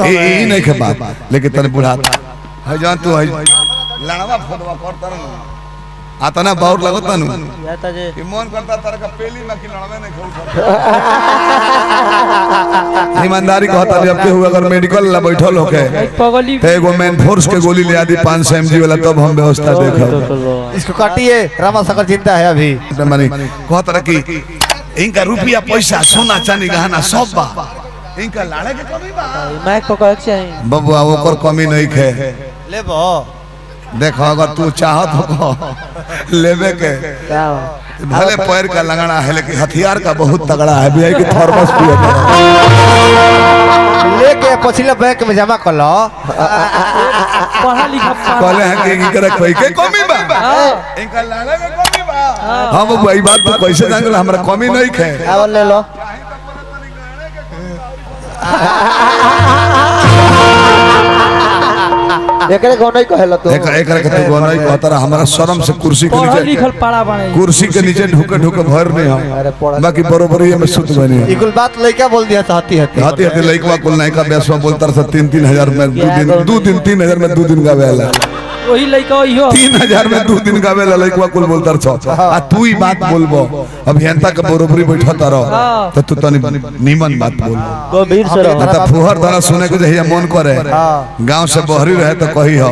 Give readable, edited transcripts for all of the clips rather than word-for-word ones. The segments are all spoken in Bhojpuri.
ई नहीं के बात लेकिन तने बुढ़ा है जान तू है लड़वा फोटवा करता न आता ना बाउर लगता नु कि मन करता तार का पेली में कि लड़वे नहीं खाऊ ईमानदारी कहता जब के हुआ अगर मेडिकल ला बैठल होके ते एगो मैन फोर्स के गोली ले आदि 500 mg वाला तब हम व्यवस्था देखो इसको काटिए रामा शंकर चिंता है अभी माने कहता कि इनका रुपया पैसा सोना चांदी गहना सब बा इनका लाड़े के कमी बा माइक पकड़ के चाहिए बबुआ ओकर कमी नहीं खे लेबो देखो अगर तू चाहत हो लेवे के भले पैर का लगना है लेकिन हथियार का बहुत तगड़ा है भी कि थर्मस पिए लेके पछिला बैंक में जमा कर लो पढ़ा लिखा कहले हैं कि इनका कोई के कमी बा इनका लाड़े के कमी बा हम वही बात तो कैसे जान हमरा कमी नहीं खे अब ले लो एकरे गो नहीं कहला तो एकरा के तू गो नहीं कहता हमरा शर्म से कुर्सी के नीचे लिखल पड़ा बने कुर्सी के नीचे ढुके ढुके भर नहीं हम बाकी बरोबरी में सुत बने इकुल बात लइका बोल दिया हती हती हाथी हाथी लइकवा कुल नहीं का बेसवा बोलता से 3-3 हजार में 2 दिन 3 हजार में 2 दिन का वेला वही लइका इहो 3000 में 2 दिन का वेला लइकवा कुल बोलता छ आ तू ही बात बोलबो अभियंता के बरोबरी बैठता रह तो तू तनी नीमन बात बोल गंभीर से रहो त फुहर दाना सुने के जहिया मन करे गांव से बहरी रहे तो कही हो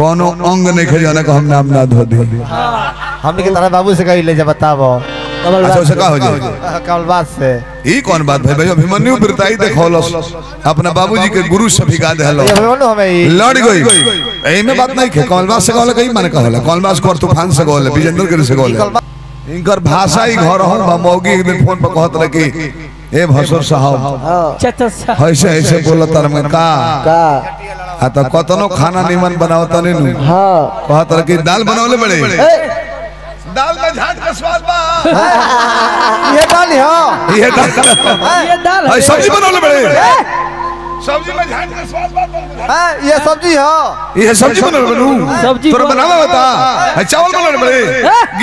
कोनो अंग नहीं खे जाने को हम नाम ना धो दी हमने के तारा बाबू से कही ले जा बताबो अच्छा से का हो जाए कल बात से ई कौन बात भाई अभिमन्यु बिरताई देखौलस अपना बाबूजी के गुरु से भिगा देहलो लड़ गई एही में बात नहीं खे कमलबास से कहले कई माने कहले कमलबास को तूफान से कहले विजेंद्र के से कहले इनकर भाषा ही घर हो मौगी एक दिन फोन पर कहत रहे कि ए भसुर साहब ऐसे ऐसे बोलत में का आ त कतनो खाना निमन बनावत नहीं नु हां कहत रहे कि दाल बनावले बड़े दाल में झाट का स्वाद बा ये दाल है ये दाल है सब्जी बनावले बड़े सब्जी में झाट का स्वाद बा हां ये सब्जी है ये सब्जी बनावले बनू सब्जी तोर बनावा बता चावल बनावले बड़े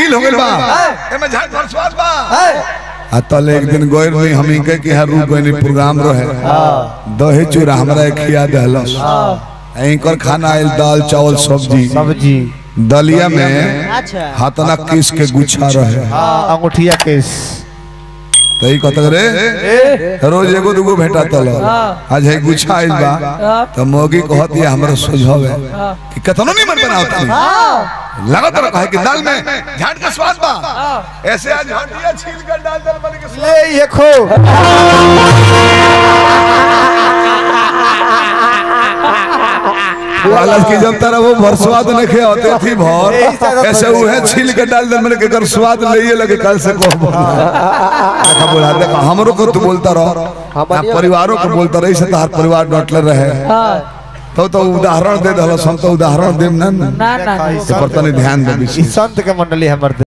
गील हो गेल बा एमे झाट का स्वाद बा आ तले एक दिन गोइर में हम इनके के रुक गइनी प्रोग्राम रहे दही चूड़ा हमरा खिया देहलस इनकर खाना आइल दाल चावल सब्जी दलिया में हाथना किस के गुच्छा रहे अंगूठिया किस तई कत रे रोज एगो दुगो भेटा तल आज है गुच्छा आइल बा त मोगी कहत ये हमरा सुझाव है कि कतनो नहीं मन बनावत लगातार कहे कि दाल में झाट का स्वाद बा ऐसे आज हटिया छील कर डाल दल बन के ले ये खो वाला की जब तरह वो भर स्वाद नहीं खे होते थी भर ऐसे वो है छील के डाल दल मैंने के कर स्वाद ले लगे कल से को देखा बोला देखा हमरो को तू बोलता रहो परिवारों को बोलता रही से तार परिवार डटले रहे तो उदाहरण दे दल हम तो उदाहरण देम ना ना पर तने ध्यान दे संत के मंडली हमर